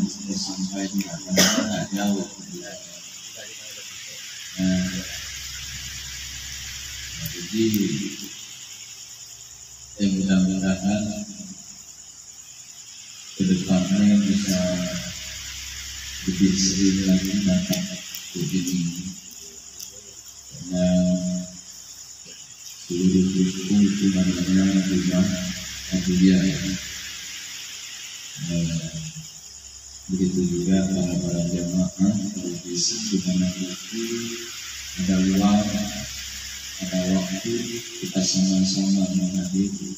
sampai di mana nggak jauh. Jadi yang mudah-mudahan kedepannya bisa lebih sering lagi datang ke sini, karena seluruh suku itu namanya rumah Abuya. Begitu juga para jamaah kalau bisa di mana itu ada luang, ada waktu, kita sama-sama menghadiri.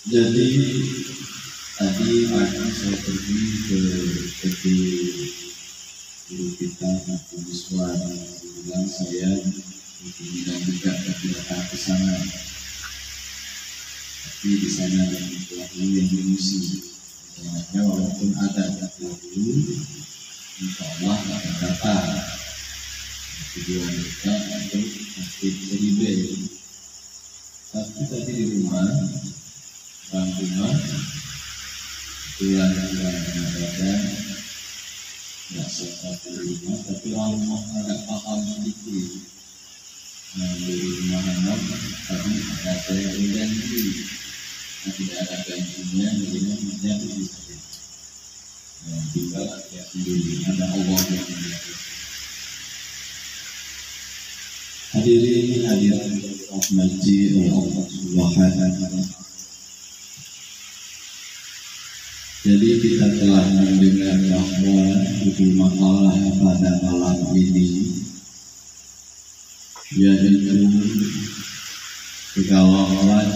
Jadi tadi pagi saya pergi ke guru kita, Pak Miswan, bilang saya tidak juga datang ke sana, tapi di sana ada pelaku yang mengisi. Ternyata walaupun ada pelaku, insya Allah akan datang. Tujuan kita untuk aktif seribe. Tapi tadi di rumah, tulang ada nggak sesuatu rumah, tapi orang agak paham sedikit. Di rumah anak tadi ada saya janji, tidak ada janjinya, jadinya menjadi saja. Tinggal ya sendiri, ada Allah yang menjadi. Hadirin hadirat rahmati Allah Subhanahu. Jadi kita telah mendengar bahwa judul makalah pada malam ini yaitu kegalauan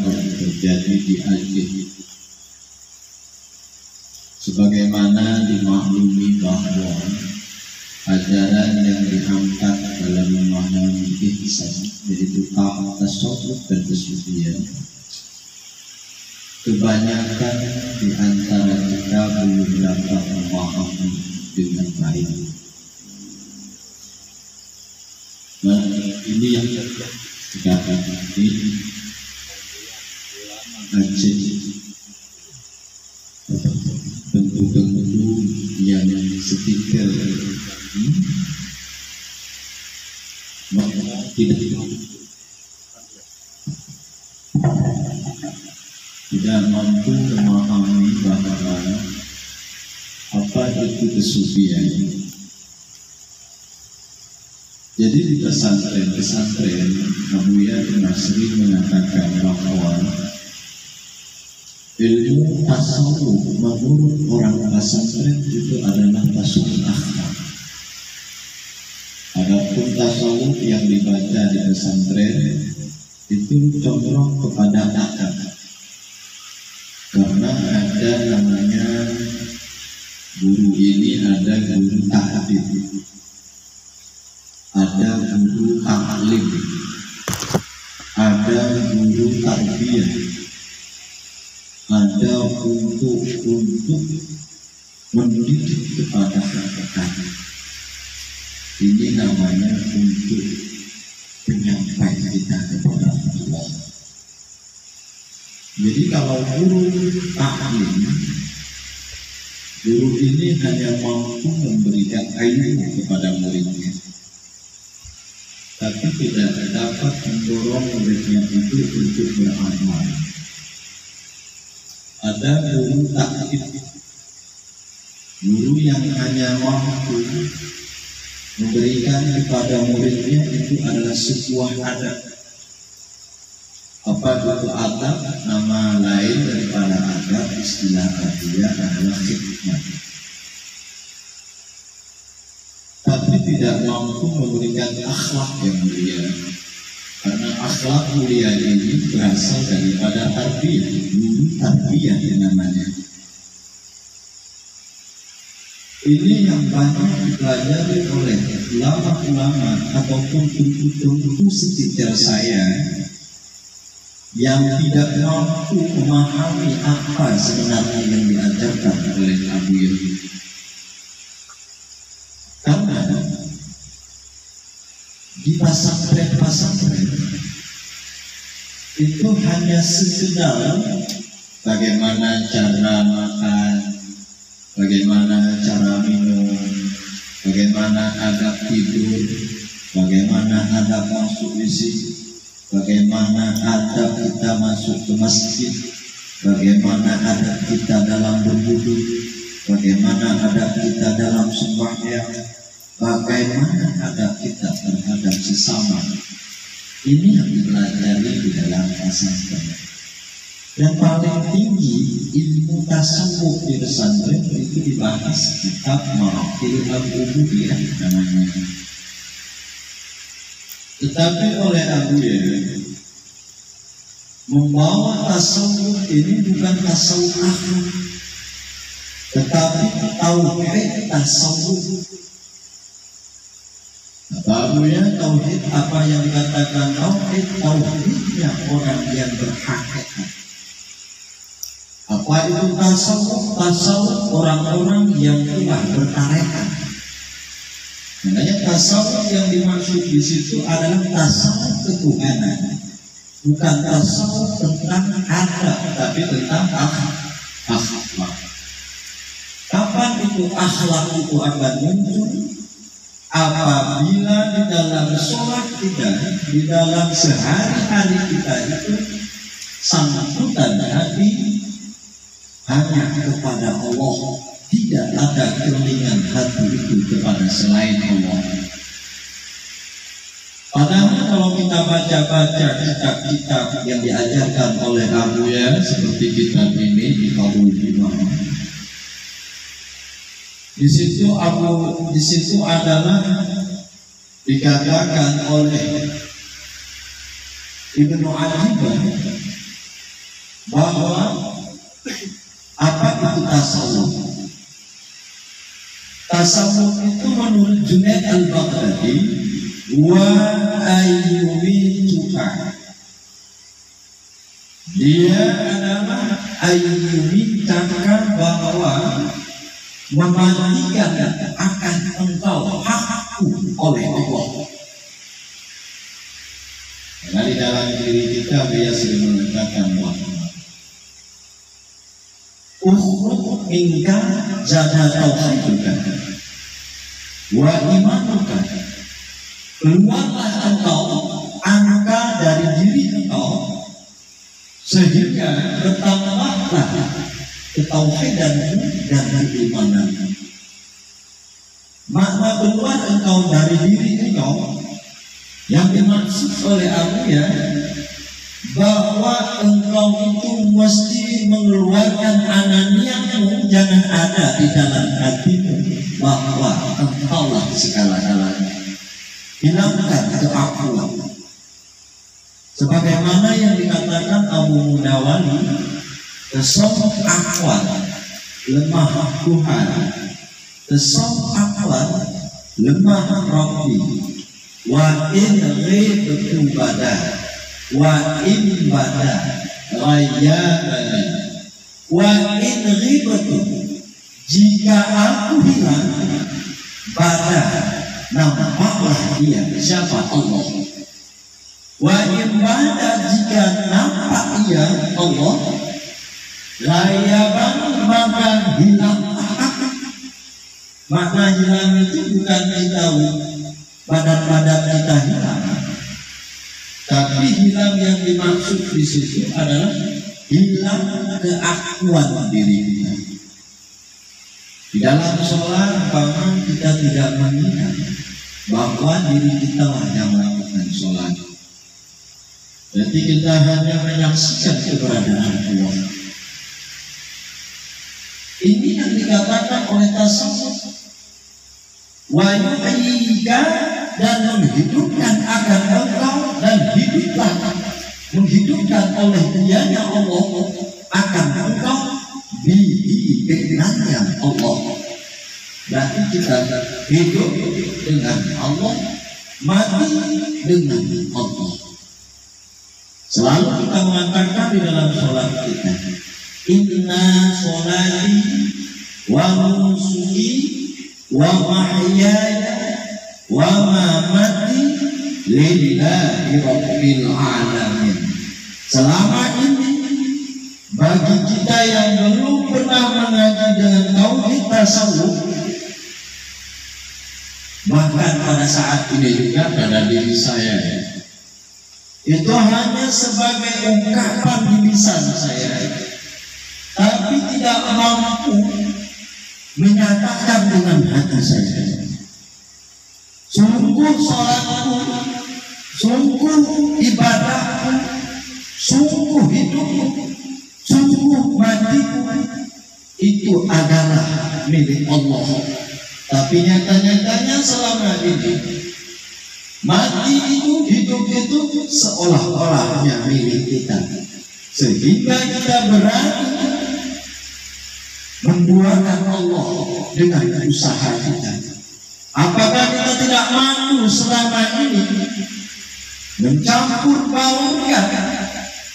yang terjadi di Aceh. Sebagaimana dimaklumi bahwa ajaran yang diangkat dalam memahami ihsan yaitu tasawuf dan kesufian, kebanyakan di antara kita belum dapat memahami dengan baik. Nah, ini yang dapat di Aceh, tentu-tentu yang setikal maka tidak mampu memahami bahwa apa itu kesufian. Jadi di pesantren Abuya pernah sering mengatakan bahwa ilmu tasawuf menurut orang pesantren itu adalah tasawuf akhlak. Adapun tasawuf yang dibaca di pesantren itu condong kepada akal. Karena ada namanya guru ini, ada guru ta'adib, ada guru taklim, ada guru tarbiyah, ada untuk mendidik kepada anak. Ini namanya untuk penyampaian kita kepada Allah. Jadi kalau guru taklim, guru ini hanya mampu memberikan ilmu kepada muridnya, tapi tidak dapat mendorong muridnya itu untuk beramal. Ada guru taklim, guru yang hanya mampu memberikan kepada muridnya itu adalah sebuah adab. Apa itu adab? Nama lain daripada adab, istilah Arabia adalah khidmat. Tapi tidak mampu memberikan akhlak yang mulia, karena akhlak mulia ini berasal daripada tarbiyah, guru tarbiyah namanya. Ini yang banyak dipelajari oleh ulama-ulama ataupun tentu sekitar saya yang tidak mampu memahami apa sebenarnya yang diajarkan oleh Abuya. Karena di pesantren itu hanya sekedar bagaimana cara makan, bagaimana cara minum, bagaimana adab tidur, bagaimana adab masuk WC, bagaimana adab kita masuk ke masjid, bagaimana adab kita dalam berwudu, bagaimana adab kita dalam sembahyang, bagaimana adab kita terhadap sesama. Ini yang dipelajari di dalam pesantren. Yang paling tinggi ilmu tasawuf di pesantren itu dibahas kitab Maraqil Al-Ubudiyah namanya. Tetapi oleh Abu Yahya membawa tasawuf ini bukan tasawuf akhlak, tetapi tauhid tasawuf. Barunya tauhid apa yang dikatakan tauhid, tauhidnya orang yang berhakikat. Apa itu tasawuf? Tasawuf orang-orang yang telah bertarekat. Makanya tasawuf yang dimaksud di situ adalah tasawuf ketuhanan, bukan tasawuf tentang ada, tapi tentang akhlak. Kapan itu akhlak itu akan muncul? Apabila di dalam sholat kita, di dalam sehari-hari kita itu sambutan hati hanya kepada Allah, tidak ada kelingan hati itu kepada selain Allah. Padahal kalau kita baca-baca kitab-kitab yang diajarkan oleh Abu Yahya seperti kitab ini di Qaul Imam, di situ adalah dikatakan oleh Ibnu Ajibah bahwa apa itu tasawuf? Tasawuf itu menurut Junaid Al-Baghdadi wa ayyumituka, dia adalah ayyumitaka, bahwa mematikan akan engkau hakku oleh Allah. Karena di dalam diri kita dia sering mengatakan bahwa ukhruj minka jana tauhiduka wa imanuka, keluarlah engkau angka dari diri engkau sehingga bertambahlah ketauhidanmu dan keimananmu. Makna keluar engkau dari diri engkau yang dimaksud oleh Abu Yahya bahwa engkau itu mesti mengeluarkan ananiamu, jangan ada di dalam hatimu bahwa engkaulah segala-galanya. Hilangkan keakuan. Sebagaimana yang dikatakan Abu Mudawali, tasawuf akwal lemah Tuhan, tasawuf akwal lemah Rabbi, wa in ghibtu badah, wa in badah ghayyabani, wa in ghibtu, jika aku hilang badah nampaklah dia, siapa? Allah. Wa in badah, jika nampak ia Allah, ghayaban, maka hilang. Makna hilang itu bukan kita badan-badan kita hilang, tapi hilang yang dimaksud di situ adalah hilang keakuan diri kita. Di dalam sholat, bahwa kita tidak mengingat bahwa diri kita lah yang melakukan sholat. Jadi kita hanya menyaksikan keberadaan Allah. Ini yang dikatakan oleh tasawuf. Wa yuhyika, dan menghidupkan akan engkau, dan hiduplah, menghidupkan oleh dianya Allah akan engkau dengannya Allah. Berarti kita hidup dengan Allah, mati dengan Allah. Selalu kita mengatakan di dalam sholat kita, inna sholati wa nusuki wa mahyaya wa mamati lillahi rabbil alamin. Selama ini Bagi kita yang belum pernah mengaji dengan tauhid tasawuf, bahkan pada saat ini juga pada diri saya, itu hanya sebagai ungkapan di lisan saya, tapi tidak mampu menyatakan dengan hati saya. Sungguh sholatku, sungguh ibadahku, sungguh hidupku, sungguh matiku itu adalah milik Allah. Tapi nyata-nyatanya selama ini mati itu, hidup itu seolah-olahnya milik kita, sehingga kita berani menduakan Allah dengan usaha kita. Apakah kita tidak mampu selama ini mencampur baurkan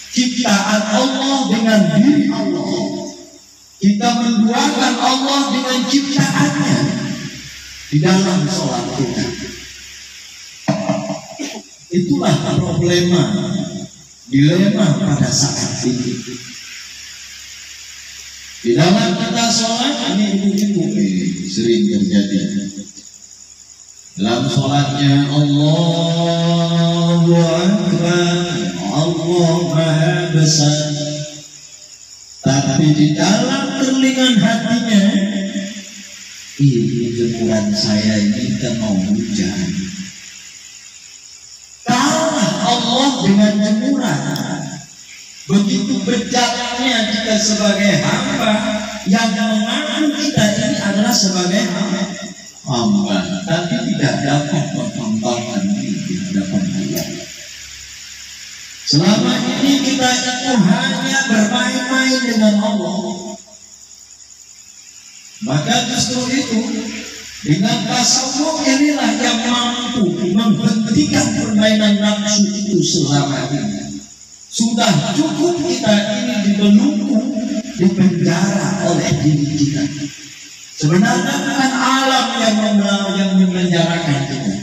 ciptaan Allah dengan diri Allah? Kita menduakan Allah dengan ciptaannya di dalam sholat kita. Itulah dilema pada saat ini. Di dalam kita sholat ini ibu-ibu sering terjadi. Dalam sholatnya Allahu Akbar, Allah Maha Besar, tapi di dalam terlingan hatinya, ini jemuran saya ini kena hujan. Kalah Allah dengan jemuran. Begitu bejaknya kita sebagai hamba yang mengaku kita ini adalah sebagai hamba, tapi tidak dapat menghambakan diri di hadapan Allah. Selama ini kita itu hanya bermain-main dengan Allah. Maka justru itu dengan tasawuf inilah yang mampu menghentikan permainan nafsu itu selama ini. Sudah cukup kita ini dibelenggu, dipenjara oleh diri kita. Sebenarnya bukan alam yang memenjarakan kita,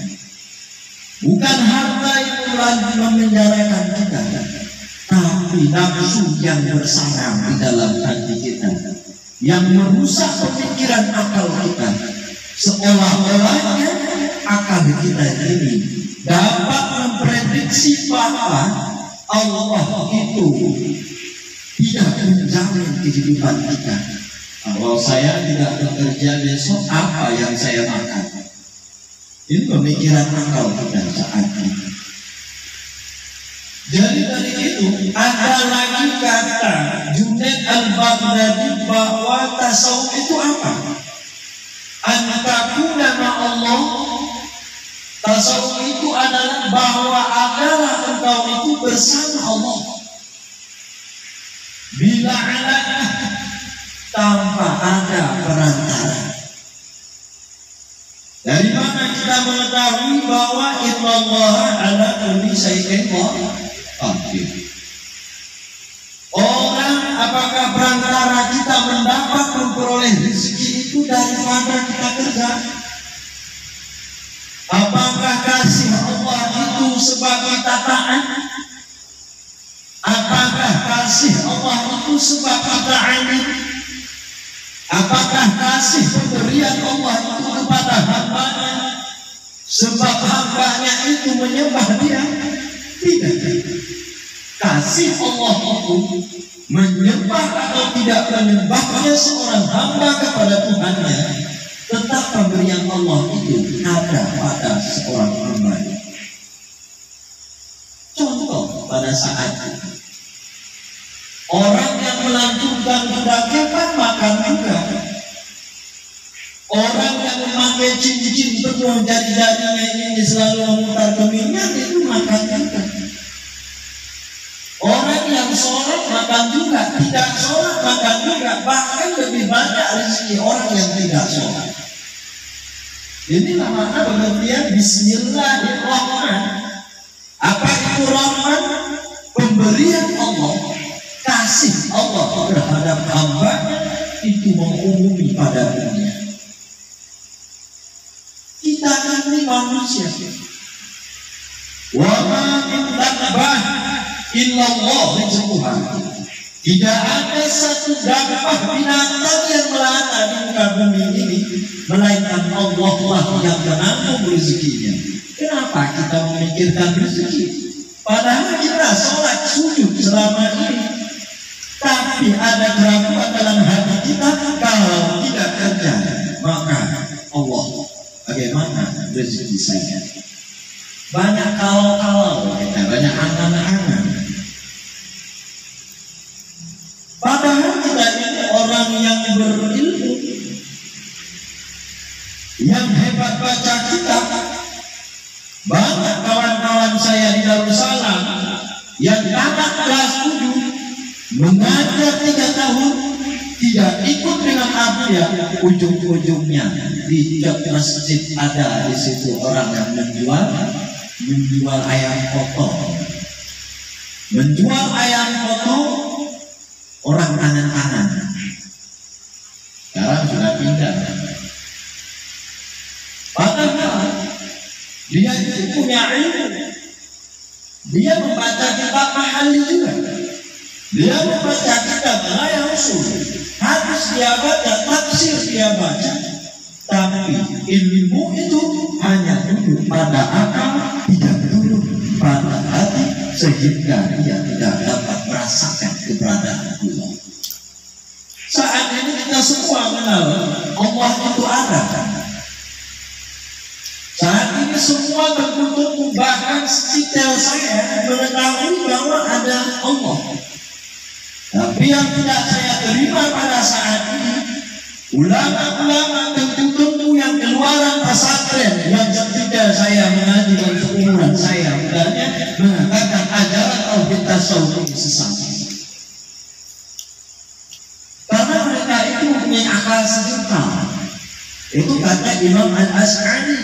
bukan harta yang memenjarakan kita, tapi nafsu yang bersarang di dalam hati kita, yang merusak pemikiran akal kita. Seolah-olahnya akal kita ini dapat memprediksi bahwa Allah itu tidak menjamin kehidupan kita. Kalau saya tidak bekerja besok, apa yang saya makan? Ini pemikiran akal kita saat ini. Jadi dari itu ada lagi kata Junaid al-Baghdadi bahwa tasawuf itu apa? Antakuna ma'allah. Tasawuf itu adalah bahwa adalah engkau itu bersama Allah. Bila ada tanpa ada perantara. Dari mana kita mengetahui bahwa innallaha ala kulli syai'in qadir? Orang apakah perantara kita mendapat memperoleh rezeki itu daripada kita kerja? Apakah kasih Allah itu sebagai tataan? Apakah kasih Allah itu sebab kita amin? Apakah kasih pemberian Allah itu kepada hambanya sebab hambanya itu menyembah dia? Tidak. Kasih Allah itu menyembah atau tidak menyembahnya seorang hamba kepada Tuhannya, tetap pemberian Allah itu ada pada seorang hamba. Contoh pada saat itu, orang yang melanjutkan kedatangan makan juga. Orang yang memakai cincin penuh jari-jarinya ini selalu memutar keminyak itu makan juga. Orang yang sholat makan juga, tidak sholat makan juga, bahkan lebih banyak rezeki orang yang tidak sholat. Ini namanya pengertian Bismillahirrahmanirrahim. Apa itu rahman? Pemberian Allah, kasih Allah terhadap hambanya itu mengumumi pada dunia. Kita ini manusia. Wa ma min dabah illallah rizquha. Tidak ada satu dapat binatang yang melata di muka bumi ini melainkan Allah lah yang menanggung rezekinya. Kenapa kita memikirkan rezeki? Padahal kita sholat sujud selama ini, tapi ada keraguan dalam hati kita. Kalau tidak kerja, maka Allah, bagaimana rezeki saya? Banyak kalau kita, banyak angan-angan. Padahal kita ini orang yang berilmu, yang hebat baca kitab. Banyak kawan-kawan saya di Darussalam yang tamat kelas 7 mengajar 3 tahun, tidak ikut dengan abdia. Ujung-ujungnya di tiap masjid ada di situ orang yang menjual ayam potong, menjual ayam potong. Orang tangan-tangan sekarang sudah pindah. Padahal dia itu punya ilmu, dia membaca kitab mahali juga, dia membaca kitab yang usul, hadis dia baca, tafsir dia baca, tapi ilmu itu hanya duduk pada akal, tidak duduk pada hati, sehingga dia tidak dapat merasakan keberadaan Allah. Saat ini kita semua mengenal Allah itu ada. Saat ini semua terkutuk, bahkan detail saya mengetahui bahwa ada Allah. Tapi yang tidak saya terima pada saat ini, ulama-ulama terkutuk yang keluaran pesantren yang ketika saya mengaji dan seumuran saya mudahnya mengatakan ajaran tauhid tasawuf sesat. Karena mereka itu mempunyai akal sejuta. Itu kata Imam Al-As'ari.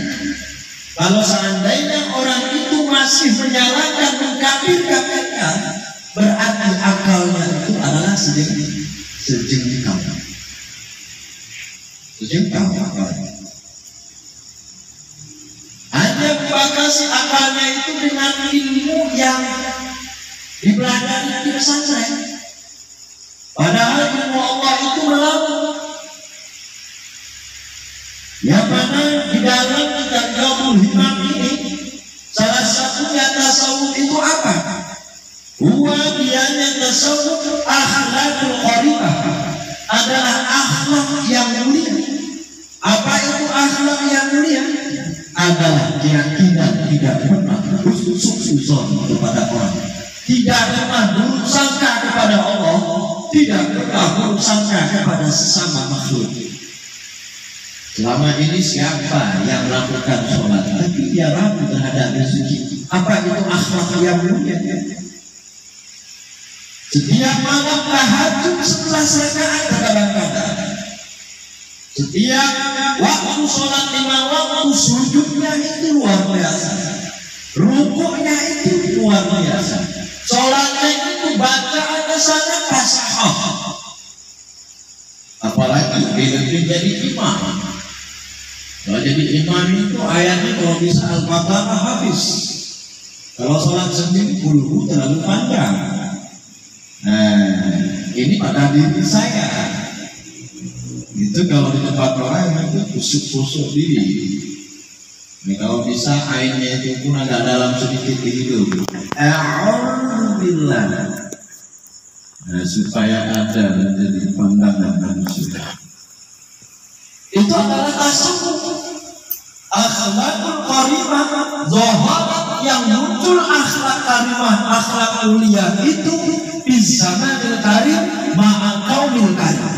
Kalau seandainya orang itu masih menyalahkan, mengkafir-kafirkan, berarti akalnya itu adalah sejengkal. Sejengkal akalnya. Hanya membatasi akalnya itu dengan ilmu yang dipelajari di pesantren. Padahal ilmu Allah itu melampau. Yang mana di dalam kitab Ghabul Himam ini salah satunya tasawuf itu apa? Dianya tasawuf akhlakul qaribah, adalah akhlak yang mulia. Apa itu akhlak yang mulia? Adalah keyakinan tidak pernah bersusun kepada orang, tidak pernah buruk sangka kepada Allah, tidak pernah buruk sangka kepada sesama makhluk. Selama ini siapa yang melakukan sholat tapi dia ragu terhadap rezeki? Apa itu akhlak yang mulia? Setiap malam tahajud 11 rakaat kadang-kadang. Setiap waktu sholat 5 waktu, sujudnya itu luar biasa, rukuknya itu luar biasa, sholatnya itu bacaannya sangat fasihah. Apalagi bila jadi imam. Kalau jadi imam itu ayatnya kalau bisa Al-Baqarah habis. Kalau sholat sendiri puluh terlalu panjang. Nah, ini pada diri saya. Itu kalau di tempat orang itu kusuk-kusuk diri. Nah, kalau bisa airnya itu pun agak dalam sedikit hidup. Alhamdulillah. Nah, supaya ada menjadi pandangan manusia. Itu adalah tasawuf. Akhlakul karimah, zaharat yang muncul akhlak karimah, akhlak mulia itu di zamanil karim ma'a qaumil karim.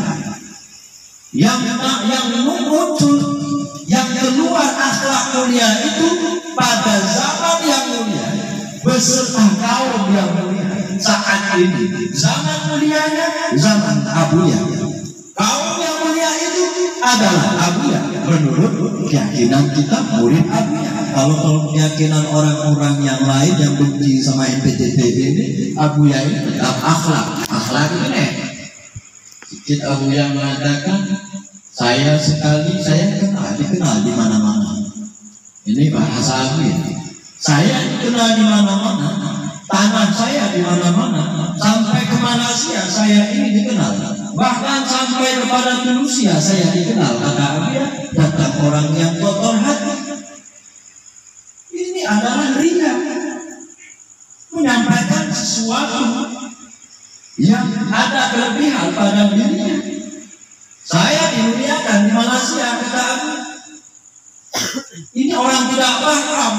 Yang muncul, yang keluar akhlak mulia itu pada zaman yang mulia beserta kaum yang mulia. Saat ini zaman mulianya zaman Abuya. Kaum yang mulia itu adalah Abuya menurut keyakinan kita, murid Abuya. Kalau keyakinan orang-orang yang lain yang benci sama MPTP ini, Abuya ini tetap akhlak ini. Sedikit Abuya mengatakan, saya dikenal di mana-mana. Ini bahasa Abuya. Saya dikenal di mana-mana, tanah saya di mana-mana, sampai ke Malaysia saya ini dikenal, bahkan sampai kepada Tunisia saya dikenal. Kata Abiyah, datang orang yang kotor hati. Ini adalah riya, menyampaikan sesuatu yang ada kelebihan pada dirinya. Saya dimuliakan di Malaysia, kata Abiyah. Ini orang tidak paham.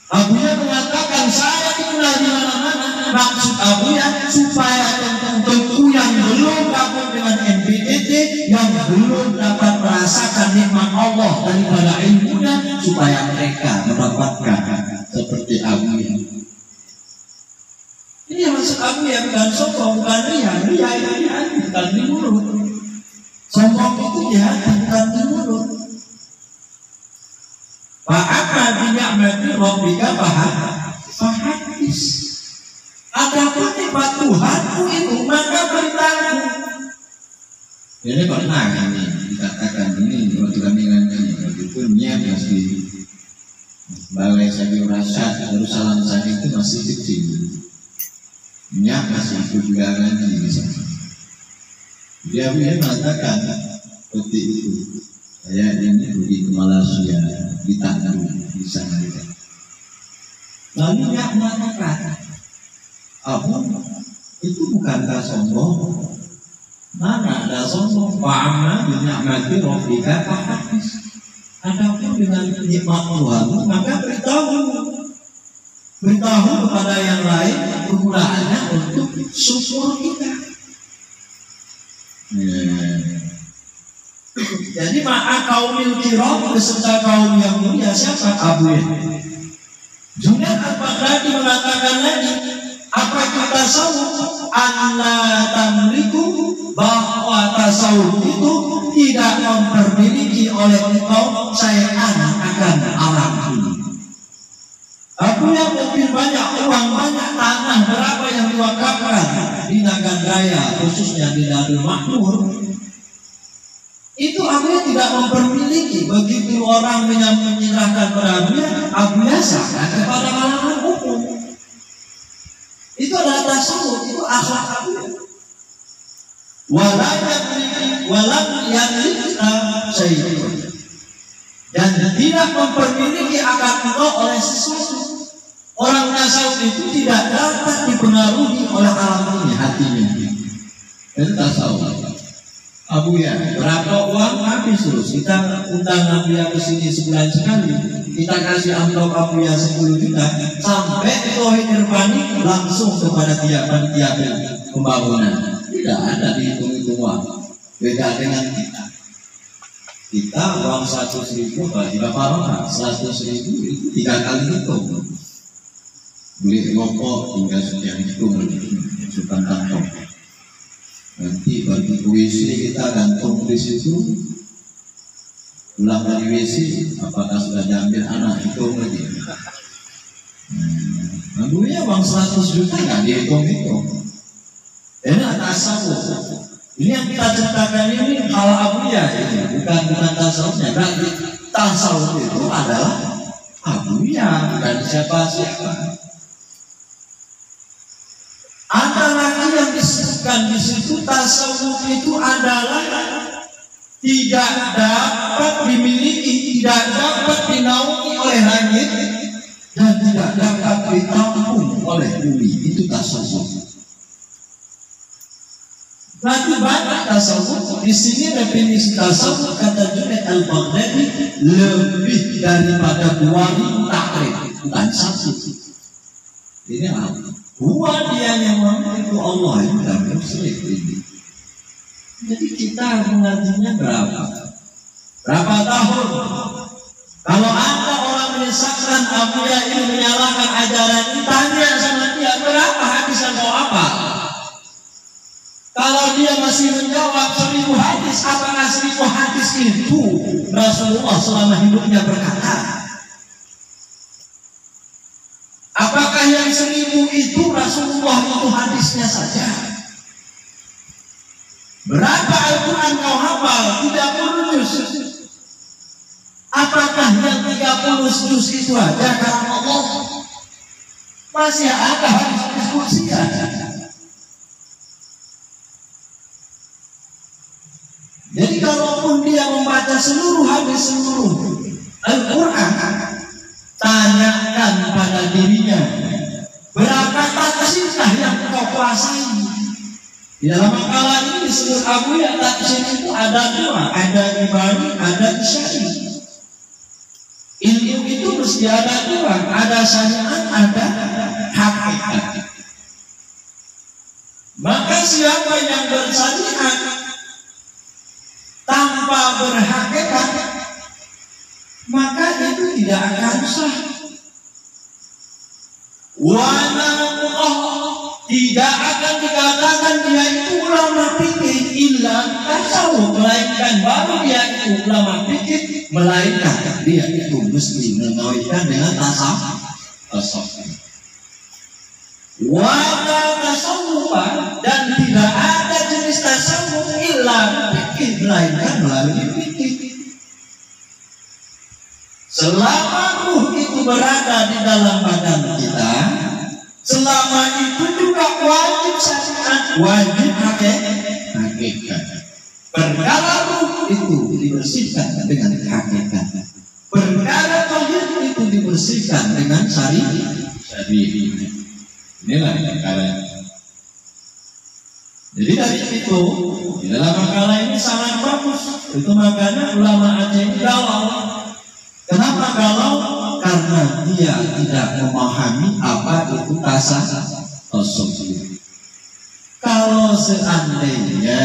Abiyah mengatakan saya dikenal di mana-mana. Maksud Abiyah supaya teman-temanku yang belum gabung dengan NPDT, yang belum dapat merasakan nikmat Allah daripada ilmunya, supaya mereka mendapatkan seperti Abiyah. Ini yang maksud Abiyah, bukan sombong, bukan riya. Riya itu di hati, bukan di mulut. Sombong itu di hati, bukan di mulut. Fa'amma bi'ni'mati rabbika fahadis. Adapun nikmat Tuhanku itu maka beritahu. Ini pernah kami dikatakan ini waktu kami ngaji, waktu itu niat masih Balai Sabi Rasyad Darussalam saat itu masih kecil. Niat masih ikut juga ngaji di sana. Dia mengatakan seperti itu. Saya ini pergi ke Malaysia, di Tanjung, di sana. Lalu dia mengatakan, apa? Itu bukankah sombong? Mana ada sombong? Fa'amma bi'ni'mati rabbika fahadis. Adapun dengan nikmat Tuhan, maka beritahu kepada yang lain kegunaannya untuk syukur kita. Jadi ma'a kaumil kiram beserta kaum yang mulia siapa? Abiyah. Junaid al-Baghdadi mengatakan lagi, apa itu tasawuf? Anna tamliku, bahwa tasawuf itu tidak mempermiliki oleh engkau syai'an akan alam ini. Aku yang mobil banyak, uang banyak, tanah berapa yang diwakafkan di Nagan Raya, khususnya di Darul Makmur, itu Abiyah tidak mempermiliki. Begitu orang menyerahkan pada Abiyah serahkan kepada kalangan umum. Itu adalah tasawuf, itu akhlak Abiyah. Walam yamlika syai'un, dan tidak mempermiliki akan engkau oleh sesuatu. Orang tasawuf itu tidak dapat dipengaruhi oleh alam ini, hatinya. Itu tasawuf. Abiyah, berapa uang habis terus. Kita undang Abiyah ke sini sebulan sekali. Kita kasih amplop Abiyah 10 juta. Sampai Tauhid Irfani langsung kepada tiap pembangunan. Tidak ada dihitung-hitung uang. Beda dengan kita. Kita uang 100.000 bagi Bapak orang 100.000 itu 3 kali hitung. Beli rokok tinggal sekian hitung, masukkan kantong. Nanti bagi WC kita gantung di situ. Pulang dari WC, apakah sudah diambil anak hitung lagi? Ambilnya uang 100 juta nggak dihitung-hitung. Ini tasawuf. Ini yang kita ceritakan ini hal Abiyah, bukan tasawufnya. Berarti tasawuf itu adalah Abiyah, bukan siapa-siapa. Ada lagi yang disebutkan di situ, tasawuf itu adalah tidak dapat dimiliki, tidak dapat dinaungi oleh langit, dan tidak dapat ditampung oleh bumi. Itu tasawuf. Berarti banyak tasawuf. Di sini definisi tasawuf kata Junaid al-Baghdadi lebih daripada 2.000 takrib, bukan satu. Ini apa? Dua dia yang itu Allah itu dan musyrik ini. Jadi kita mengajinya berapa tahun? Kalau ada orang menyesatkan Abiyah ini, menyalahkan ajaran ini, tanya sama dia berapa hadis yang kau apa? Kalau dia masih menjawab 1.000 hadis, apakah 1.000 hadis itu Rasulullah selama hidupnya berkata? Apakah yang 1.000 itu Rasulullah itu hadisnya saja? Berapa Al-Quran kau hafal? 30 juz. Apakah yang 30 juz itu aja kalam Allah? Masih ada hadis diskusi. Jadi kalaupun dia membaca seluruh hadis, seluruh Al-Quran, tanyakan pada dirinya, berapa tafsirkah yang kau kuasai? Di dalam makalah ini disebut Abu ya, tafsir itu ada dua, ada ibari, ada isyari. Ilmu itu mesti ada dua, ada syariat, ada hakikat. Maka siapa yang bersyariat tanpa berhakikat, maka itu tidak akan sah. Tidak akan dikatakan dia itu ulama fikih illa tasawuf, melainkan baru dia itu ulama fikih, melainkan dia itu mesti mengawinkan dengan tasawuf. Wala tasawuf, dan tidak ada jenis tasawuf illa fikih, melainkan melalui fikih. Selama ruh itu berada di dalam badan kita, selama itu juga wajib syariat, wajib hakikat. Perkara ruh itu dibersihkan dengan hakikat. Perkara tauhid itu dibersihkan dengan syariat. Inilah perkara. Jadi dari itu, di dalam makalah ini sangat bagus. Itu makanya ulama Aceh galau. Kenapa galau? Karena dia tidak memahami apa itu tasawuf. Kalau seandainya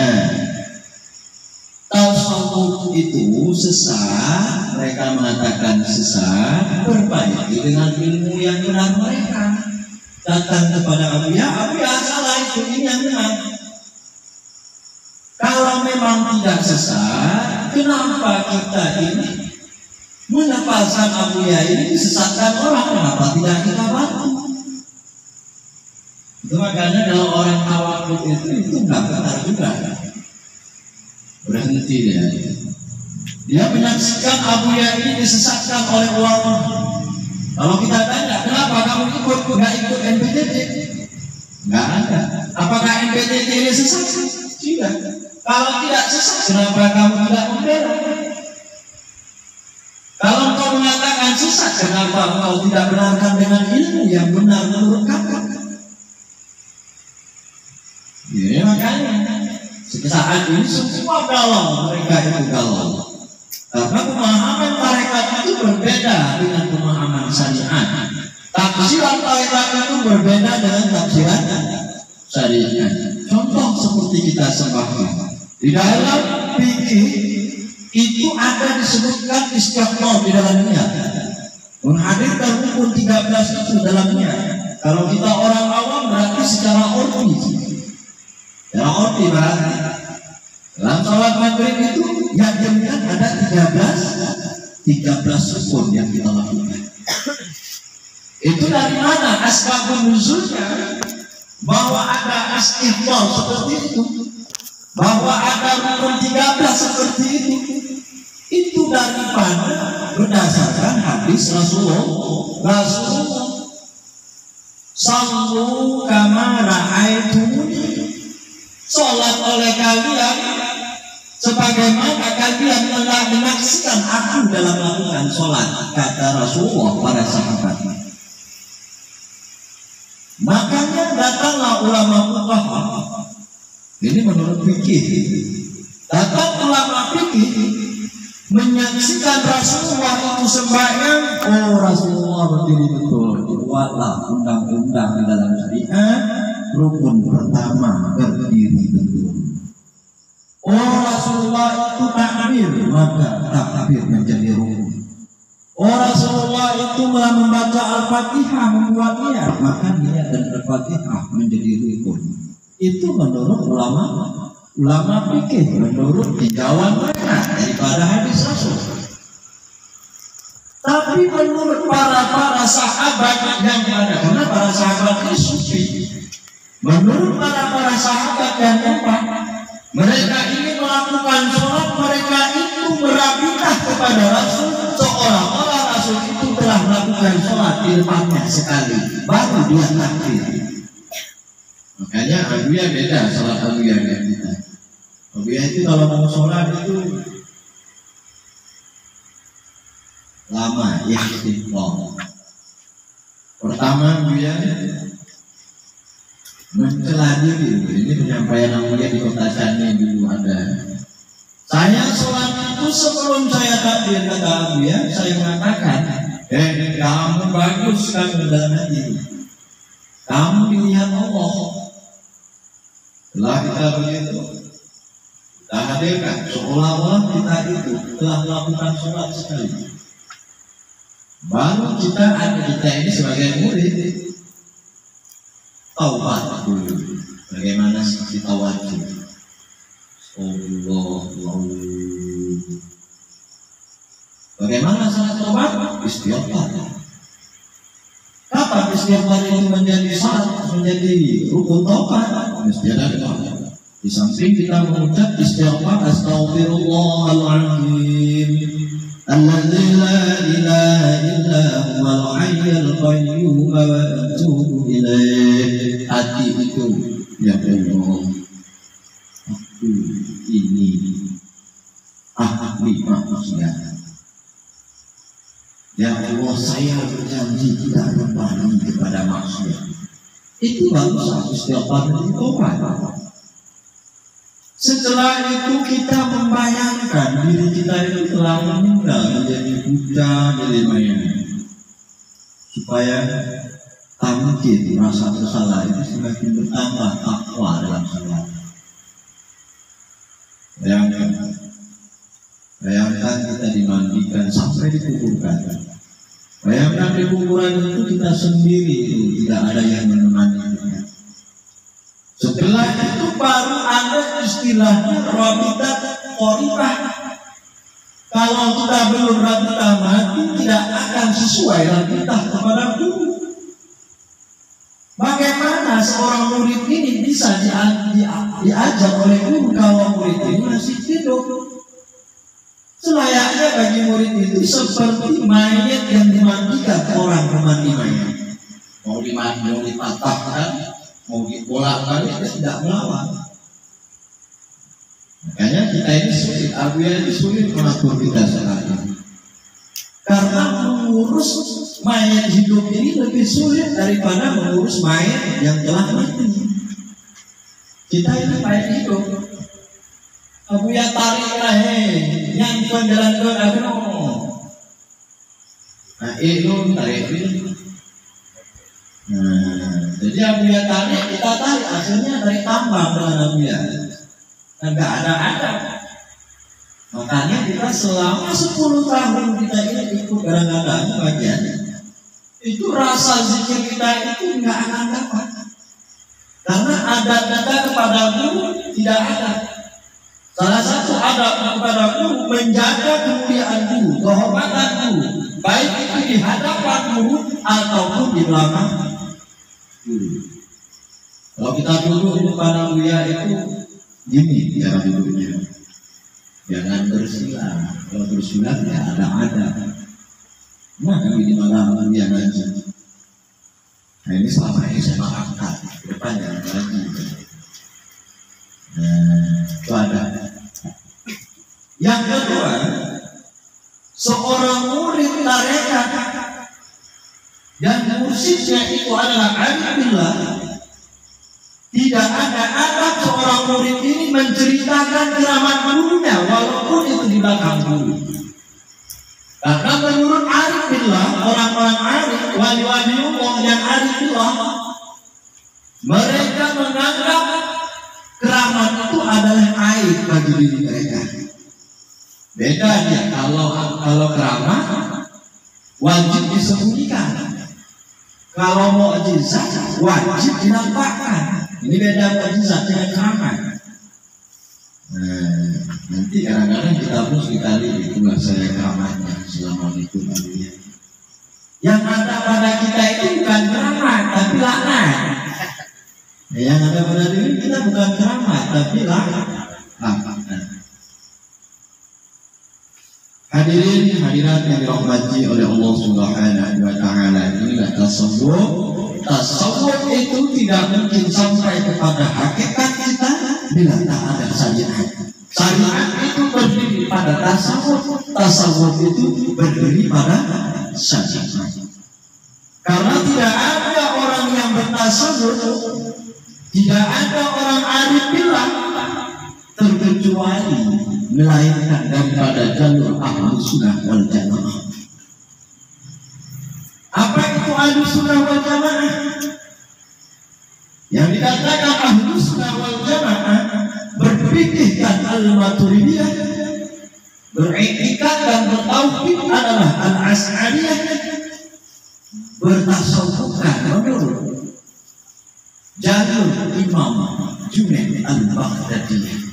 tasawuf itu sesat, mereka mengatakan sesat, perbaiki dengan ilmu yang benar mereka. Datang kepada Abu ya salah, itu ini yang benar. Kalau memang tidak sesat, kenapa kita ini menepaskan Abu ya ini disesatkan orang? Kenapa tidak kita bantu? Itu makanya kalau orang tawakal itu nggak benar juga. Berhenti dia. Dia menyaksikan Abu ya ini disesatkan oleh ulama. Kalau kita tanya, kenapa kamu nggak ikut NPTT? Nggak ada. Apakah NPTT ini sesat? Tidak. Kalau tidak sesat, kenapa kamu tidak membela? Kalau engkau mengatakan sesat, kenapa engkau tidak benarkan dengan ilmu yang benar menurut kamu? Ya makanya saat ini semua galau, mereka itu galau. Karena pemahaman tarekat itu berbeda dengan pemahaman syariat. Tafsiran tarekat itu berbeda dengan tafsiran syariat. Contoh seperti kita sembahyang. Di dalam fikih itu ada disebutkan istiqomah di dalamnya. Menghadirkan rukun 13 itu dalamnya. Kalau kita orang awam berarti secara orfi. Secara orfi berarti dalam sholat maghrib itu yang jadikan ada 13 rukun yang kita lakukan. Itu dari mana asbabun nuzulnya? Bahwa ada istiqomah seperti itu, bahwa ada rukun 13 seperti itu daripada berdasarkan hadis Rasulullah. Sallu kama ra'aitumuni, salat oleh kalian sebagaimana kalian telah menyaksikan aku dalam melakukan salat, kata Rasulullah pada sahabatnya. Makanya datanglah ulama fuqaha. Ini menurut fikih. Datang ulama fikih menyaksikan Rasulullah itu sembahyang. Oh, Rasulullah berdiri betul. Dibuatlah undang-undang di dalam syariat. Rukun pertama berdiri betul. Oh, Rasulullah itu takbir, maka takbir menjadi rukun. Oh, Rasulullah itu membaca Al-Fatihah, membuatnya, maka niat dan Al-Fatihah menjadi rukun. Itu menurut ulama fikih, menurut tinjauan mereka daripada hadis Rasul. Tapi menurut para sahabat yang ada, karena para sahabat ini sufi, menurut para sahabat yang ada, mereka ini melakukan sholat, mereka itu merapikan kepada Rasul, seolah-olah Rasul itu telah telah melakukan sholat di depannya sekali, baru dia takbir. Makanya Abuya beda sholat Abuya dengan kita. Abuya itu kalau mau sholat itu lama, ya istiqomah. Pertama Abuya mencela diri. Ini penyampaian Abuya di kota Cani dulu ada. Saya sholat itu sebelum saya takbir, kata Abuya, saya mengatakan, kamu bagus kamu dalam hati, kamu dilihat Allah. Setelah kita begitu, kita hadirkan seolah-olah kita itu telah melakukan sholat sekali. Baru kita ini sebagai murid taubat dulu. Bagaimana kita wajib? Bagaimana salat taubat? Istighfar. Kapan istighfar itu menjadi syarat, menjadi rukun taubat? Mesti ada doa. Di samping kita mengucap istighfar, Astaghfirullahaladzim, alladzi la ilaha illa huwal hayyul qayyum wa atubu ilaih. Hati itu, ya Allah, aku ini ahli manusia. Ya Allah, saya berjanji tidak kembali kepada maksiat. Itu baru satu istighfar dan taubat. Setelah itu kita membayangkan diri kita itu telah meninggal menjadi buta dari mayat, supaya mungkin rasa bersalah itu semakin bertambah takwa dalam salat. Bayangkan kita dimandikan sampai dikuburkan. Bayangkan di kuburan itu kita sendiri itu tidak ada yang menemani kita. Setelah itu baru ada istilahnya rabitat qoribah. Kalau kita belum rabitah mati, tidak akan sesuai rabitah kepada guru. Bagaimana seorang murid ini bisa diajar oleh guru kalau murid ini masih hidup? Selayaknya bagi murid itu seperti mayat yang dimandikan orang pemandi mayat. Mau dimandi, mau dipatahkan, mau dibolak-balik, dia tidak melawan. Makanya kita ini sulit, Abuya itu sulit mengatur kita sekarang. Karena mengurus mayat hidup ini lebih sulit daripada mengurus mayat yang telah mati. Kita ini mayat hidup. Abuya tarik lah, yang jalan ke agno. Nah itu tarik ini. Jadi Abuya tarik, kita tarik, akhirnya tarik tambang dengan Abuya. Enggak ada. Makanya kita selama 10 tahun kita ini ikut kadang-kadang bagian itu rasa zikir kita itu enggak akan dapat. Karena adat kita kepada guru tidak ada. Salah satu adab kepada guru menjaga kemuliaan guru, kehormatan guru, baik itu di hadapan guru ataupun di belakang guru. Kalau kita duduk di depan Abuya itu gini cara duduknya. Jangan bersilang. Kalau bersilang ya ada. Nah kami di mana Abuya ngaji. Nah ini selama ini saya angkat ke depan jangan lagi. Itu ada. Yang kedua, seorang murid tarekat dan mursyidnya itu adalah arif billah. Tidak ada adab seorang murid ini menceritakan keramat gurunya walaupun itu di belakang guru. Karena menurut arif billah, orang-orang arif, wali-wali Allah yang arif billah, mereka menganggap keramat itu adalah aib bagi diri mereka. Beda dia kalau keramat wajib disembunyikan. Kalau mukjizat wajib dinampakkan. Ini beda mukjizat dengan keramat. Nanti kadang-kadang kita pun sekali itulah saya keramatnya selama itu Abuya. Yang ada pada kita itu bukan keramat tapi laknat. Yang ada pada diri kita bukan keramat tapi laknat. Hadirin hadirat yang dirahmati oleh Allah Subhanahu wa taala, inilah tasawuf. Tasawuf itu tidak mungkin sampai kepada hakikat kita bila tak ada syariat. Syariat itu berdiri pada tasawuf, tasawuf itu berdiri pada syariat. Karena tidak ada orang yang bertasawuf, tidak ada orang arif billah terkecuali melainkan daripada jalur Ahlus Sunnah wal Jamaah. Apa itu Ahlus Sunnah wal Jamaah? Yang dikatakan Ahlus Sunnah wal Jamaah berpikirkan al-Maturidiyah, beriktikad dan bertauhid adalah al-Asy'ariyah, bertasawufkan menurut jalur Imam Junaid al-Baghdadi.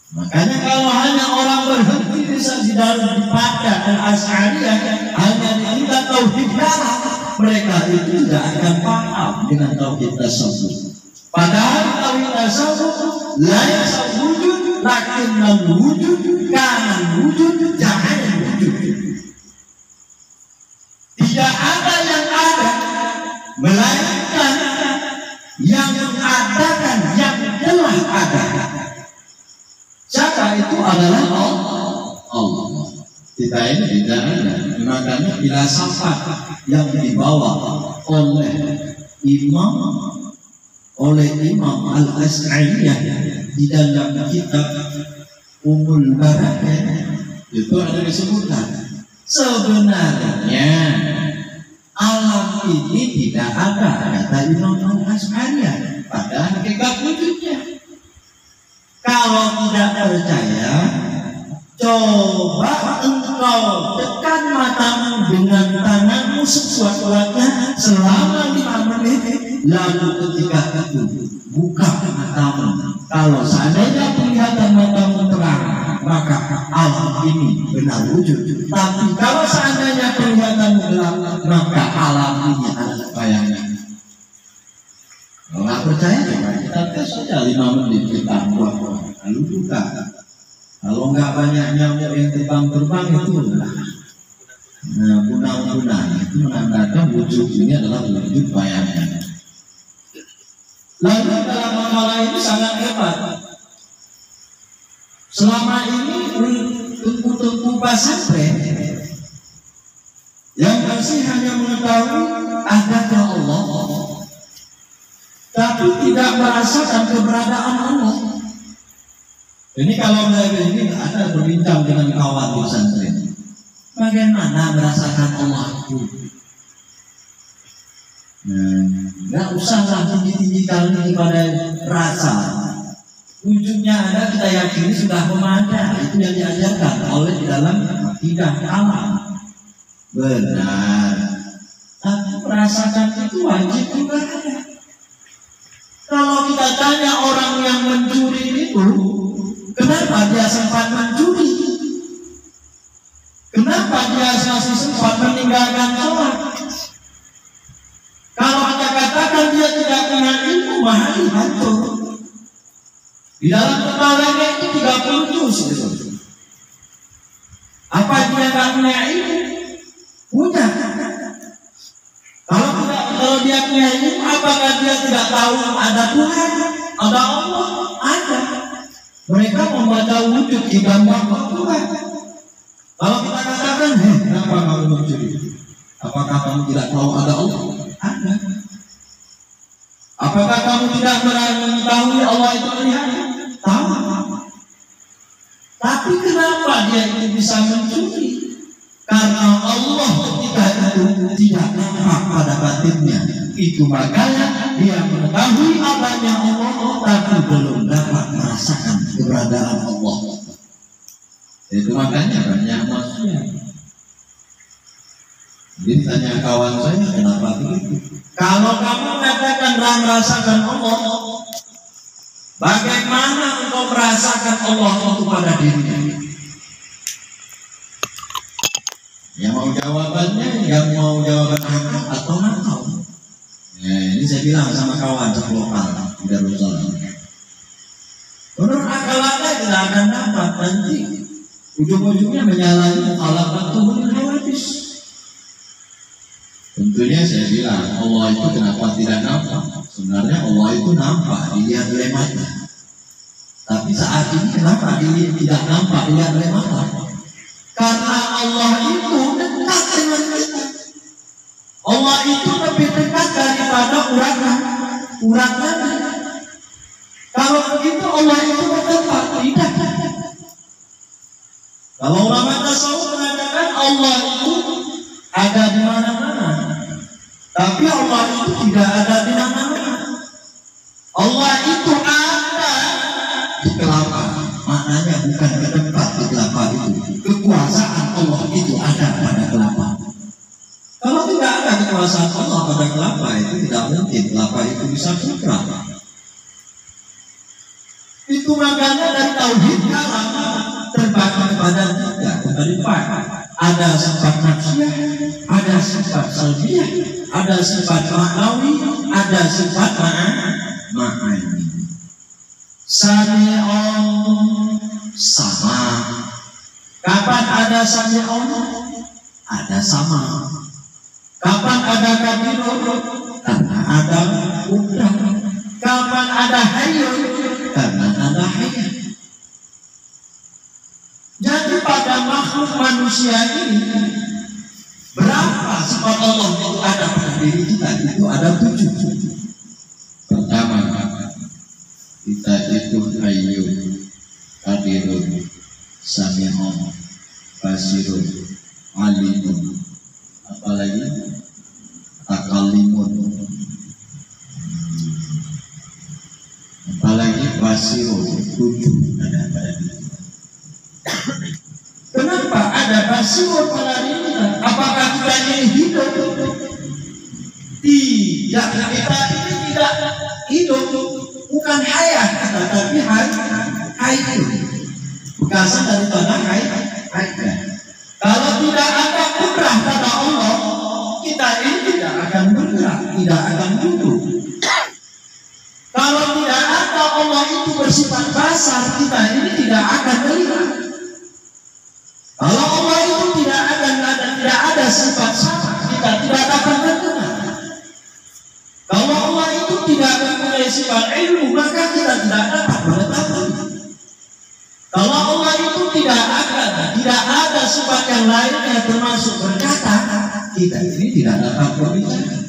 Makanya kalau hanya orang berhenti di dalam pada al-Asy'ariyah, hanya di tingkat tauhid darah, mereka itu tidak akan paham dengan tauhid tasawuf. Padahal tauhid tasawuf la yasawujud lakinnal wujud kana wujud jangan wujud. Tidak ada yang ada melainkan yang mengadakan yang telah ada. Siapa itu adalah Allah. Kita ini tidak ada. Makanya filsafat yang dibawa oleh Imam Al-Asy'ariyah di dalam kitab Ummul Barakah itu ada disebutkan sebenarnya alam ini tidak ada, kata Imam Al-Asy'ariyah, pada hakikat wujudnya. Kalau tidak percaya, coba engkau tekan matamu dengan tanganmu sekuat-kuatnya selama 5 menit, lalu ketika itu buka matamu. Kalau seandainya penglihatan matamu terang, maka alam ini benar wujud. Tapi kalau seandainya penglihatanmu gelap, maka alam ini adalah bayangan. Kalau nggak percaya, coba kita tes saja 5 menit kita buat, lalu buka. Kalau nggak banyak nyamuk yang terbang-terbang itu, punang-punang itu menandakan wujud ini adalah wujud bayangan. Lalu dalam makalah ini sangat hebat. Selama ini tengku-tengku pesantren yang masih hanya mengetahui adanya Allah, tapi tidak merasakan keberadaan Allah. Ini kalau ini ada berbincang dengan kawan di pesantren, bagaimana merasakan Allah itu? Nggak usahlah tinggi-tinggi kali kepada rasa. Wujudnya ada, kita yakini sudah memadai. Itu yang diajarkan oleh dalam akidah alam. Benar. Tapi merasakan itu wajib juga ada. Kalau kita tanya orang yang mencuri itu, kenapa dia sempat mencuri? Kenapa dia masih sempat meninggalkan sholat? Kalau kita katakan dia tidak punya ilmu, mahal hancur. Di dalam kepalanya itu 30 juz. Apa dia tidak punya ilmu? Punya. Kalau dia punya ilmu, apakah dia tidak tahu ada Tuhan, ada Allah? Ada. Mereka membaca wujud di gambar Tuhan. Kalau kita katakan, kenapa kamu mencuri? Apakah kamu tidak tahu ada Allah? Ada. Apakah kamu tidak mengetahui Allah itu melihat? Tahu. Tapi kenapa dia itu bisa mencuri? Karena Allah ketika itu tidak nampak pada batinnya. Itu makanya dia mengetahui adanya Allah, tapi belum dapat merasakan keberadaan Allah. Itu makanya banyak manusia. Jadi tanya kawan saya, kenapa begitu? Kalau kamu mengatakan merasakan Allah, bagaimana engkau merasakan Allah itu pada dirinya? Yang mau jawabannya, yang mau jawaban akal atau nakal? Ini saya bilang sama kawan lokal di Darussalam. Menurut akal Anda tidak akan dapat nanti ujung-ujungnya menyalahi mukhalafatuhul hawadis. Tentunya saya bilang Allah itu kenapa tidak nampak? Sebenarnya Allah itu nampak, dilihat oleh mata. Tapi saat ini kenapa dia tidak nampak, dilihat oleh mata? Karena Allah itu dekat dengan kita. Allah itu lebih dekat daripada uratnya. Kalau begitu Allah itu bertempat, tidak. Kalau ulama tasawuf mengatakan Allah itu ada di mana-mana, tapi Allah itu tidak ada di mana-mana. Allah itu ada di kelapa, maknanya bukan ke tempat di kelapa itu. Kekuasaan Allah itu ada pada kelapa. Kalau tidak ada kekuasaan Allah pada kelapa itu tidak mungkin kelapa itu bisa bergerak. Itu makanya dari tauhid kalam terbagi kepada tiga, dari empat. Ada sifat nafsiyah, ada sifat salbiyah, ada sifat ma'nawi, ada sifat ma'ani. Sami'un sama. Kapan ada sami'un? Ada sama. Kapan ada kadirun? Karena ada kudrah. Kapan ada hayyun? Karena ada hayat. Jadi pada makhluk manusia ini berapa sifat Allah itu ada pada diri kita? Itu ada 7. Pertama, kita itu hayyun, qadirun, sami'un, basirun, alimun, apalagi takalimun, apalagi basirun. 7 ada pada diri. Kenapa ada basirun pada diri kita? Apakah kita ini hidup? Tidak, kita ini tidak hidup. Bukan hayat kita, tapi hayat. Bekasan daripada hayat. Kalau tidak ada kudrah pada Allah, kita ini tidak akan bergerak, tidak akan duduk. Kalau tidak ada Allah itu bersifat basar, kita ini tidak akan melihat. Kalau Allah itu tidak ada sifat sama, kita tidak dapat mendengar. Kalau Allah itu tidak mempunyai sifat ilmu, maka kita tidak dapat mengetahui. Kalau Allah itu tidak ada sifat yang lainnya termasuk berkata, kita ini tidak dapat berbicara.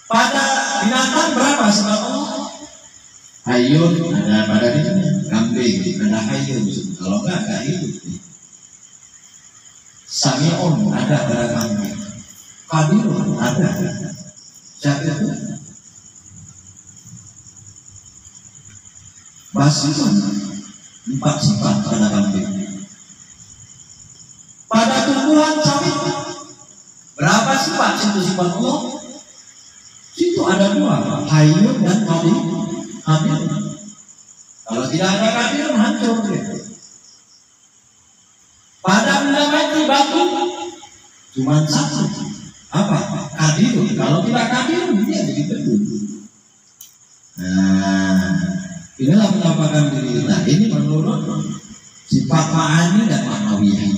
Pada binatang berapa sifat Allah? Hayyun ada pada dirinya, kambing ada hayyun, kalau enggak hidup. Sami'un ada pada kambing, qadirun ada. Siapa itu? Basirun 4 sifat pada kambing. Pada tumbuhan sawit berapa sifat? Situ sifat Allah. Situ ada 2, hayyun dan qadirun. Kalau tidak ada kadir, hancur dia. Pada benda mati batu cuma 1. Apa? Kadir. Kalau tidak kadir, dia jadi batu. Nah, inilah penampakan diri kita. Ini menurut sifat ma'ani dan ma'nawiyah.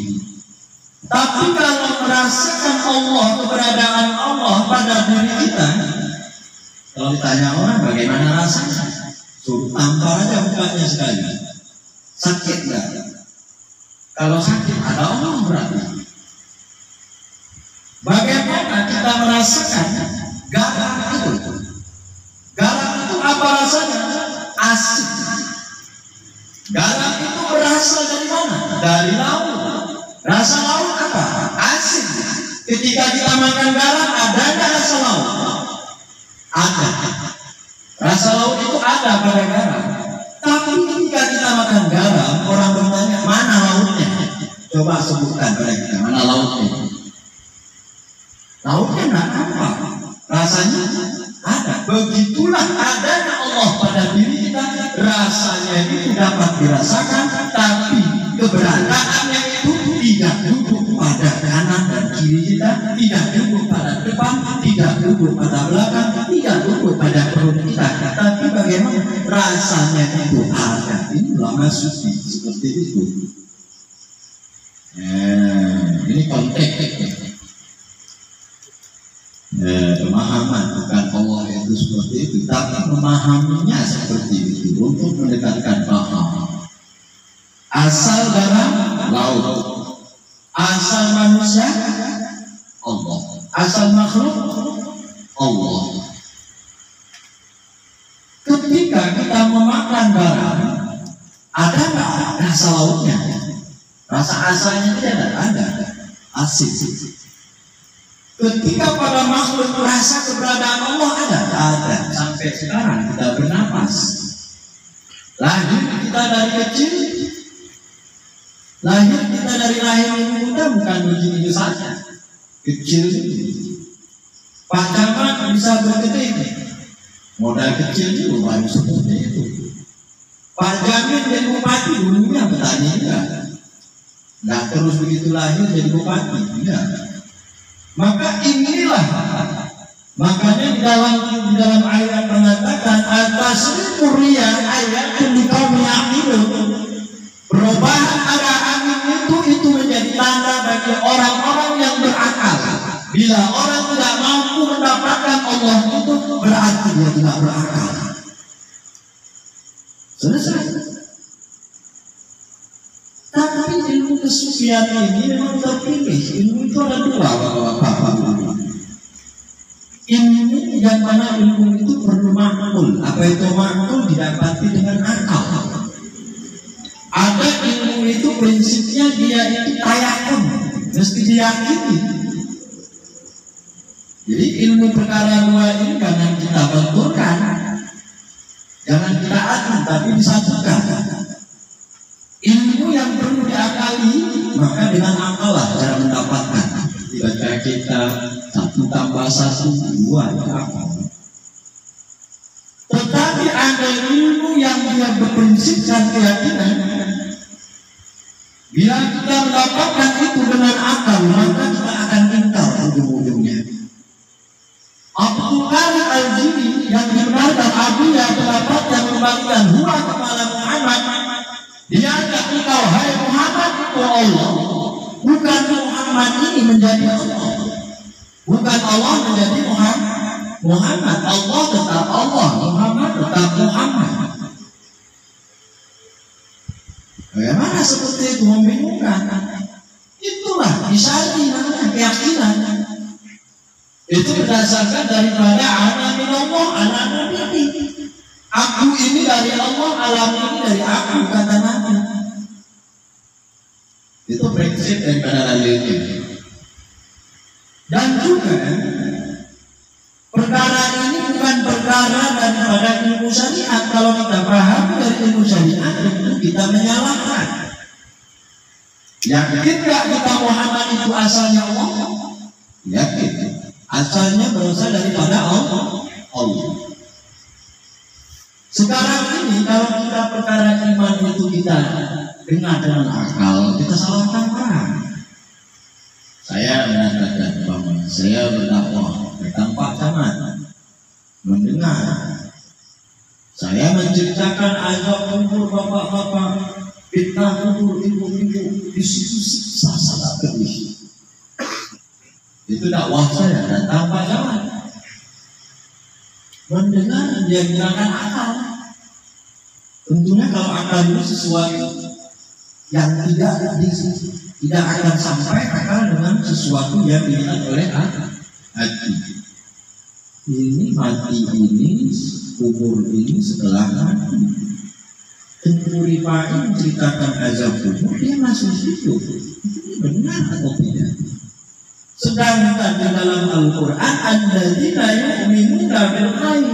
Tapi kalau merasakan Allah, keberadaan Allah pada diri kita, kalau ditanya orang bagaimana rasanya, suruh tampar aja mukanya sekali. Sakit enggak? Kalau sakit ada Allah berarti. Bagaimana kita merasakan garam itu? Garam itu apa rasanya? Asin. Garam itu berasal dari mana? Dari laut. Rasa laut apa? Asin. Ketika kita makan garam, adanya rasa laut? Ada. Rasa laut itu ada pada garam. Tapi ketika kita makan garam, orang bertanya, mana lautnya? Coba sebutkan pada kita, mana lautnya? Lautnya enggak apa. Rasanya ada. Begitulah adanya Allah pada diri kita. Rasanya itu dapat dirasakan, tapi keberadaannya itu tidak duduk pada kanan dan kiri kita, tidak duduk pada depan, tidak duduk pada belakang, tidak duduk pada perut kita. Tapi bagaimana rasanya itu ada. Ini ulama sufi seperti itu. Ini konteks pemahaman, bukan Allah itu seperti itu, tapi memahaminya seperti itu untuk mendekatkan paham. Asal dalam Laut asal manusia Allah, asal makhluk Allah. Ketika kita memakan barang, ada nggak rasa lautnya? Rasa asalnya tidak ada, asin. Ketika pada makhluk rasa keberadaan Allah ada. Sampai sekarang kita bernapas. Lahir kita dari kecil, lahir kita dari rahim ibu kita bukan begini saja. Kecil, Pak Camat bisa berketik. Modal kecil itu baru seperti itu. Pak Jamin jadi bupati dulunya petani enggak. Nggak terus begitu lahir jadi bupati enggak. Maka inilah, makanya di dalam ayat mengatakan atas kuria ayat kaum yaqilun, perubahan arah angin itu menjadi tanda bagi orang-orang yang berakal. Bila orang tidak mampu mendapatkan Allah itu berarti dia tidak berakal. Selesai. Tapi ilmu kesufian ini memang terpilih. Ilmu itu ada dua, Bapak-bapak. Ilmu yang mana ilmu itu perlu makul. Apa itu makul? Didapati dengan akal. Ada ilmu itu prinsipnya dia itu tayakun, mesti diyakini. Jadi ilmu perkara dua ini jangan kita benturkan, jangan kita adu, tapi disatukan. Ilmu yang perlu diakali, maka dengan akal lah cara mendapatkan. Baca kita 1 tambah 1 2 akal. Tetapi ada ilmu yang dia berprinsipkan keyakinan. Bila kita mendapatkan itu dengan akal, maka kita akan ingkar ujung-ujungnya. Abdul Qadir Al-Jili yang dibenarkan Abu yang pendapat yang membalikan huwa kepada Muhammad, dia tidak engkau hai Muhammad itu Allah, bukan Muhammad ini menjadi Allah, bukan Allah menjadi Muhammad. Allah tetap Allah, Muhammad tetap Muhammad. Bagaimana seperti itu? Membingungkan. Itulah isari namanya keyakinan. Itu berdasarkan daripada ana min Allah, ana nabi. Aku ini dari Allah, alam ini dari aku, kata Nabi. Itu prinsip daripada dalilnya. Dan juga perkara ini bukan perkara daripada ilmu syariat. Kalau kita paham dari ilmu syariat, itu kita menyalahkan. Yakin gak kita Muhammad itu asalnya Allah? Yakin. Asalnya berasal daripada Allah. Sekarang ini kalau kita perkara iman itu kita dengar dengan akal, kita salahkan orang. Saya mengatakan bahwa saya berdakwah tentang Pak Camat, mendengar. Saya menceritakan azab kubur bapak-bapak, fitnah kubur ibu-ibu, di situ siksa sangat pedih. Itu dakwah saya tentang Pak Camat. Mendengar dia gunakan akal. Tentunya kalau akal itu sesuatu yang tidak akan sampai akal dengan sesuatu yang dilihat oleh hati. Ini mati ini, kubur ini setelah mati. Pencuri pai menceritakan azab kubur, dia masih hidup. Ini benar atau tidak? Sedangkan di dalam Al-Quran alladzina yu'minuna bil ghaib,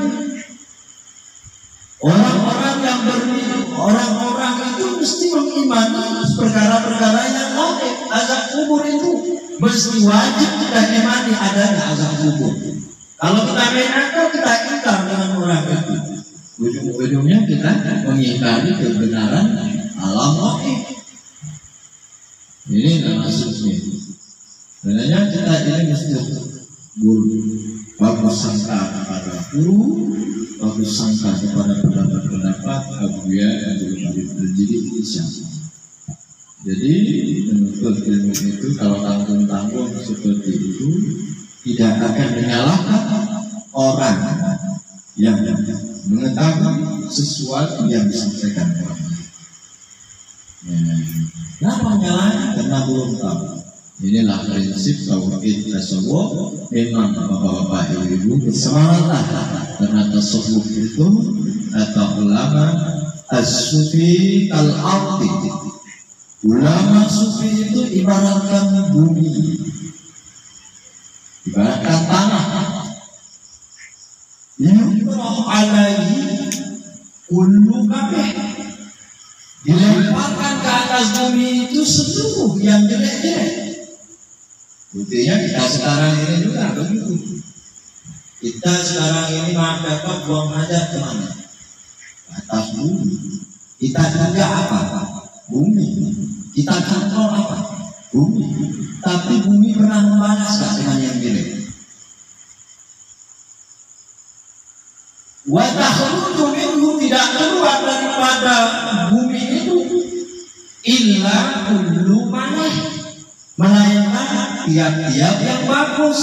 orang-orang itu mesti mengimani perkara-perkara yang gaib. Azab kubur itu mesti wajib kita imani adanya azab kubur. Kalau kita mengaku, kita ingkar dengan orang itu. Ujung-ujungnya kita mengingkari kebenaran alam gaib. Ini maksudnya. Sebenarnya kita ini mesti bagus sangka kepada guru, bagus sangka kepada pendapat-pendapat Abuya Abdul Malik Al-Jili Insya. Jadi menuntut ilmu itu kalau tanggung-tanggung seperti itu tidak akan menyalahkan orang yang mengetahui sesuatu yang disampaikan orang. Kenapa menyalahkan? Karena belum tahu. Inilah prinsip tauhid tasawuf. Memang bapak-bapak ibu bersemangatlah karena tasawuf itu atau ulama as-sufi al-ardi. Ulama sufi itu ibaratkan bumi, ibaratkan tanah. Yurah alaihi kullu kabeh, dilemparkan ke atas bumi itu seluruh yang jelek-jelek. Buktinya kita sekarang ini juga begitu. Kita sekarang ini maka buang hajat kemana? Atas bumi. Kita juga apa? Bumi. Kita kontrol apa? Bumi. Tapi bumi pernah membalas dengan yang jelek. Wa takhruju minhu, tidak keluar daripada bumi itu illa kullu manah, melainkan tiap-tiap yang bagus.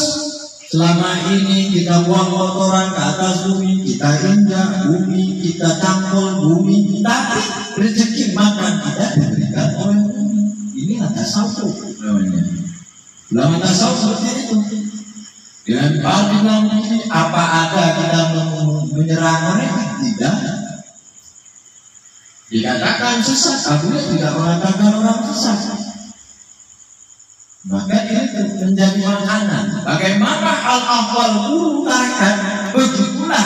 Selama ini kita buang kotoran ke atas bumi, kita injak bumi, kita cangkul bumi, tapi rezeki makan kita diberikan oleh bumi. Ini tasawuf namanya. Ulama tasawuf seperti itu. Dengan bilang ini apa ada kita menyerang mereka? Tidak. Dikatakan sesat, Abuya tidak mengatakan orang sesat. Maka ini menjadi makanan. Bagaimana hal-ahwal guru tarekat, begitulah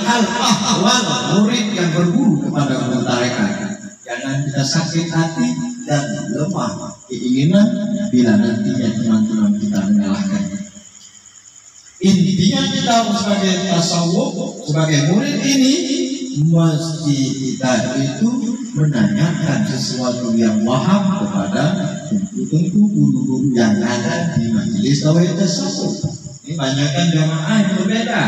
hal-ahwal murid yang berguru kepada guru tarekat. Jangan kita sakit hati dan lemah keinginan bila nantinya teman-teman kita menyalahkan. Intinya kita sebagai tasawuf, sebagai murid ini mesti kita itu menanyakan sesuatu yang paham kepada tentu guru-guru yang ada di majelis tauhid tasawuf. Ini banyakkan jamaah yang berbeda.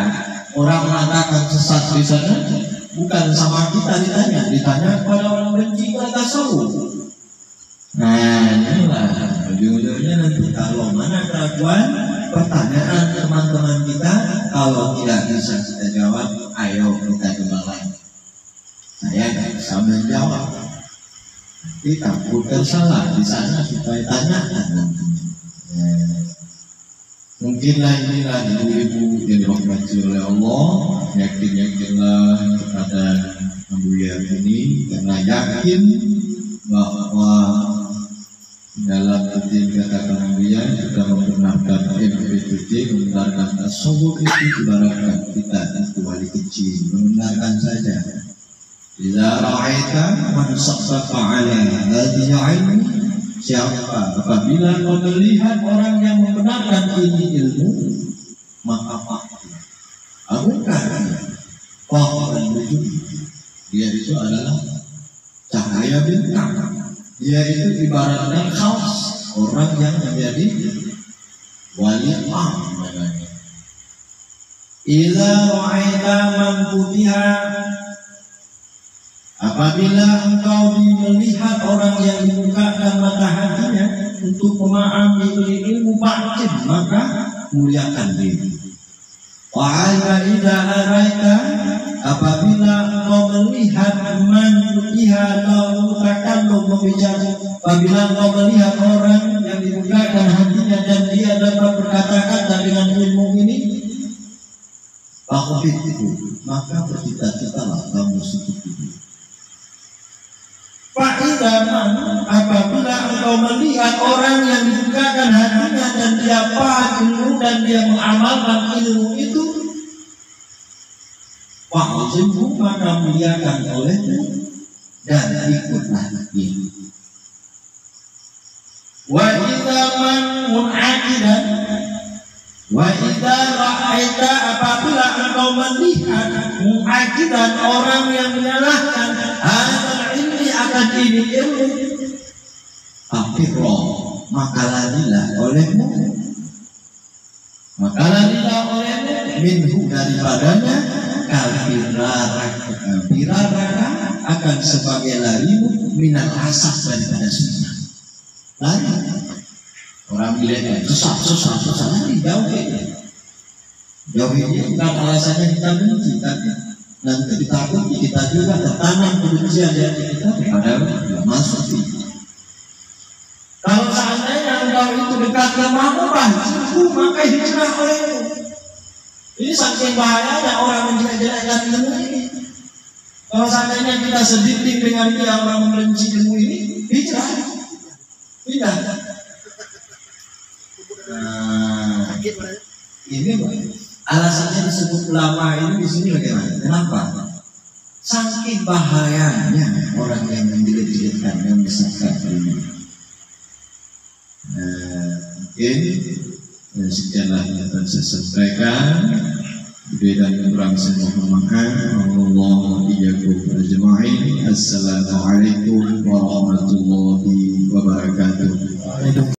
Orang mengatakan sesat di sana, bukan sama kita ditanya kepada orang benci kepada tasawuf. Nah, inilah ujung-ujungnya nanti kalau mana keraguan, pertanyaan teman-teman kita kalau tidak bisa kita jawab, ayo kita coba lagi. Saya tidak bisa menjawab. Kita takut salah di sana supaya tanyakan nantinya. Mungkinlah inilah ibu-ibu yang dirahmati oleh Allah, yakinlah kepada Abuya ini karena yakin bahwa dalam arti katakan Abuya kita membenarkan MPTT, membenarkan tasawuf itu ibaratkan kita itu wali kecil, membenarkan saja. Idza ra'aita man saqqafa 'ala hadhihi 'ilmi, siapa apabila kau melihat orang yang membenarkan ini ilmu, maka agungkan dan wujud dia itu adalah cahaya bintang. Dia itu ibaratnya khaus, orang yang menjadi wali namanya. Idza ra'aita man futiha, apabila engkau melihat orang yang dibukakan mata hatinya untuk memahami ilmu batin, maka muliakan diri. Wa idza araita, apabila engkau melihat man futiha lahu takallum berbicara, apabila engkau melihat orang yang dibukakan hatinya dan dia dapat berkata-kata dengan ilmu ini, maka bercita-citalah kamu sujud ini. Fa'idaman, apabila engkau melihat orang yang dibukakan hatinya dan dia paham ilmu dan dia mengamalkan ilmu itu, wa'azimhu, maka muliakan olehnya dan ikutlah dia. Wa'idaman mun'akidan, wa'idha ra'aita, apabila engkau melihat mun'akidan, orang yang menyalahkan akan ini ilmu, tapi roh maka larilah olehmu Maka larilah olehmu minhu daripadanya firaraka akan sebagai larimu minal asaf daripada sunnah. Lari. Orang bilang sesat lari jauh ini. Jauh ini bukan alasannya kita benci, tapi nanti ditakuti kita juga tertanam kebencian dari kita kepada masuk itu. Kalau seandainya engkau itu dekat ke Mahmubah, maka hijrah olehmu. Ini saking bahayanya orang menjelek-jelekkan ilmu ini. Kalau seandainya kita sedikit dengan dia orang membenci ilmu ini, hijrah. Tidak. Nah, ini alasannya disebut ulama ini di sini bagaimana? Kenapa? Saking bahayanya orang yang menjelek-jelekkan, yang mesakkan ilmu. Mungkin sekianlah yang akan saya sampaikan. Lebih dan kurang saya mohon maaf. Wallahu iyyakum ajma'in. Assalamualaikum warahmatullahi wabarakatuh.